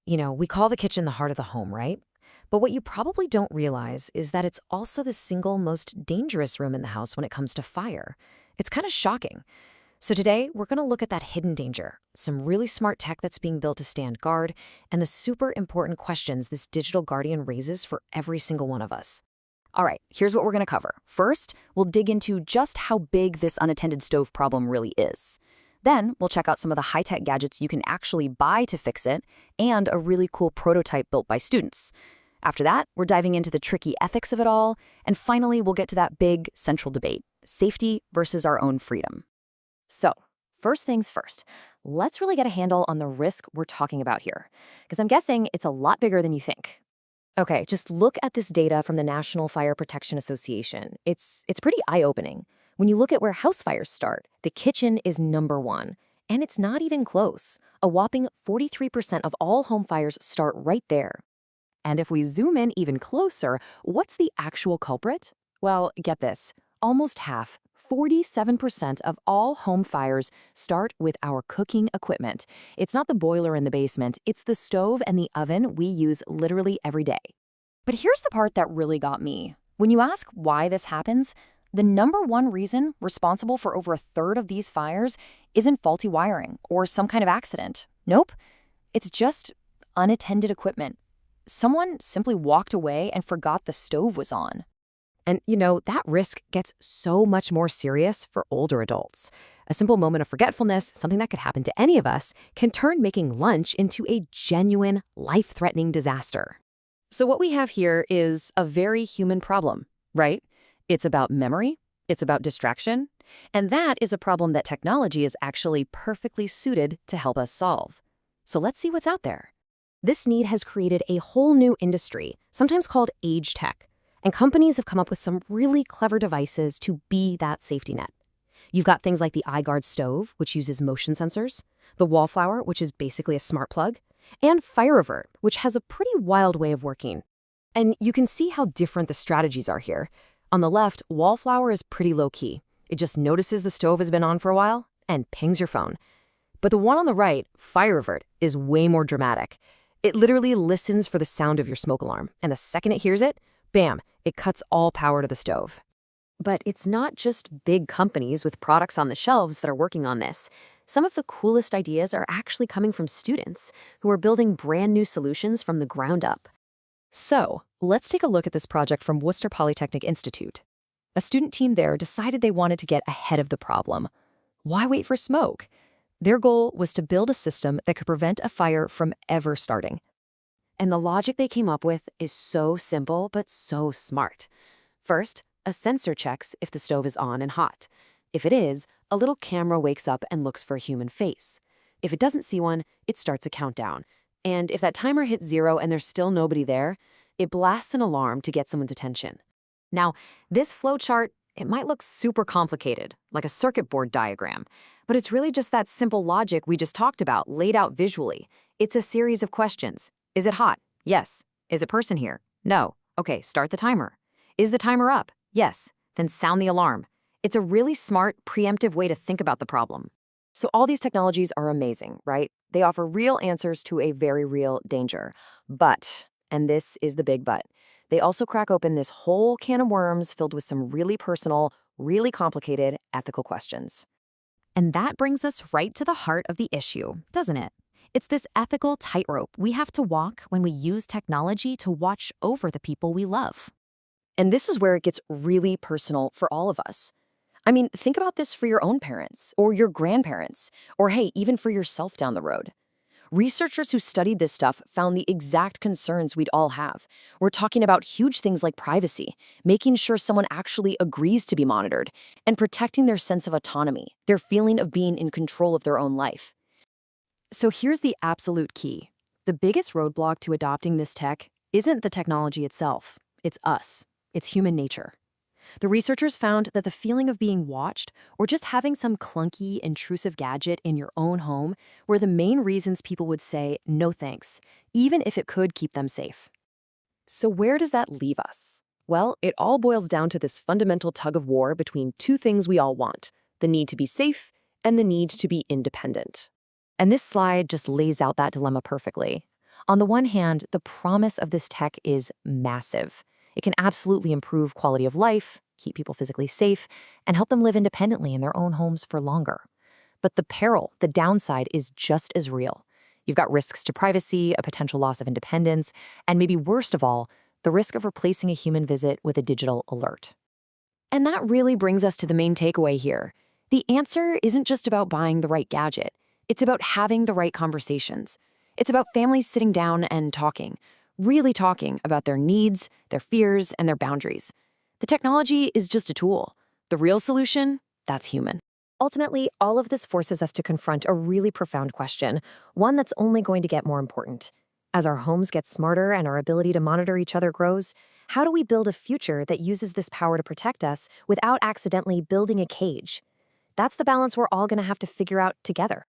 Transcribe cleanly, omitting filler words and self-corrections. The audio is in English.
We call the kitchen the heart of the home, right? But what you probably don't realize is that it's also the single most dangerous room in the house when it comes to fire. It's kind of shocking. So today, we're going to look at that hidden danger, some really smart tech that's being built to stand guard, and the super important questions this digital guardian raises for every single one of us. All right, here's what we're going to cover. First, we'll dig into just how big this unattended stove problem really is. Then, we'll check out some of the high-tech gadgets you can actually buy to fix it, and a really cool prototype built by students. After that, we're diving into the tricky ethics of it all, and finally, we'll get to that big central debate, safety versus our own freedom. So, first things first, let's really get a handle on the risk we're talking about here, because I'm guessing it's a lot bigger than you think. Okay, just look at this data from the National Fire Protection Association. It's pretty eye-opening. When you look at where house fires start, the kitchen is number one. And it's not even close. A whopping 43% of all home fires start right there. And if we zoom in even closer, what's the actual culprit? Well, get this. Almost half, 47% of all home fires start with our cooking equipment. It's not the boiler in the basement, it's the stove and the oven we use literally every day. But here's the part that really got me. When you ask why this happens, the number one reason responsible for over a third of these fires isn't faulty wiring or some kind of accident. Nope, it's just unattended equipment. Someone simply walked away and forgot the stove was on. And, that risk gets so much more serious for older adults. A simple moment of forgetfulness, something that could happen to any of us, can turn making lunch into a genuine, life-threatening disaster. So what we have here is a very human problem, right? It's about memory, it's about distraction, and that is a problem that technology is actually perfectly suited to help us solve. So let's see what's out there. This need has created a whole new industry, sometimes called AgeTech. And companies have come up with some really clever devices to be that safety net. You've got things like the iGuardStove, which uses motion sensors, the WallFlower, which is basically a smart plug, and FireAvert, which has a pretty wild way of working. And you can see how different the strategies are here. On the left, WallFlower is pretty low-key. It just notices the stove has been on for a while and pings your phone. But the one on the right, FireAvert, is way more dramatic. It literally listens for the sound of your smoke alarm, and the second it hears it, bam, it cuts all power to the stove. But it's not just big companies with products on the shelves that are working on this. Some of the coolest ideas are actually coming from students who are building brand new solutions from the ground up. So, let's take a look at this project from Worcester Polytechnic Institute. A student team there decided they wanted to get ahead of the problem. Why wait for smoke? Their goal was to build a system that could prevent a fire from ever starting. And the logic they came up with is so simple but so smart. First, a sensor checks if the stove is on and hot. If it is, a little camera wakes up and looks for a human face. If it doesn't see one, it starts a countdown. And if that timer hits 0 and there's still nobody there, it blasts an alarm to get someone's attention. Now, this flowchart, it might look super complicated, like a circuit board diagram, but it's really just that simple logic we just talked about, laid out visually. It's a series of questions. Is it hot? Yes. Is a person here? No. Okay, start the timer. Is the timer up? Yes. Then sound the alarm. It's a really smart, preemptive way to think about the problem. So all these technologies are amazing, right? They offer real answers to a very real danger. But, and this is the big but, they also crack open this whole can of worms filled with some really personal, really complicated ethical questions. And that brings us right to the heart of the issue, doesn't it? It's this ethical tightrope we have to walk when we use technology to watch over the people we love. And this is where it gets really personal for all of us. I mean, think about this for your own parents, or your grandparents, or hey, even for yourself down the road. Researchers who studied this stuff found the exact concerns we'd all have. We're talking about huge things like privacy, making sure someone actually agrees to be monitored, and protecting their sense of autonomy, their feeling of being in control of their own life. So here's the absolute key. The biggest roadblock to adopting this tech isn't the technology itself. It's us. It's human nature. The researchers found that the feeling of being watched or just having some clunky, intrusive gadget in your own home were the main reasons people would say no thanks, even if it could keep them safe. So where does that leave us? Well, it all boils down to this fundamental tug of war between two things we all want, the need to be safe and the need to be independent. And this slide just lays out that dilemma perfectly. On the one hand, the promise of this tech is massive. It can absolutely improve quality of life, keep people physically safe, and help them live independently in their own homes for longer. But the peril, the downside, is just as real. You've got risks to privacy, a potential loss of independence, and maybe worst of all, the risk of replacing a human visit with a digital alert. And that really brings us to the main takeaway here. The answer isn't just about buying the right gadget. It's about having the right conversations. It's about families sitting down and talking, really talking about their needs, their fears, and their boundaries. The technology is just a tool. The real solution, that's human. Ultimately, all of this forces us to confront a really profound question, one that's only going to get more important. As our homes get smarter and our ability to monitor each other grows, how do we build a future that uses this power to protect us without accidentally building a cage? That's the balance we're all going to have to figure out together.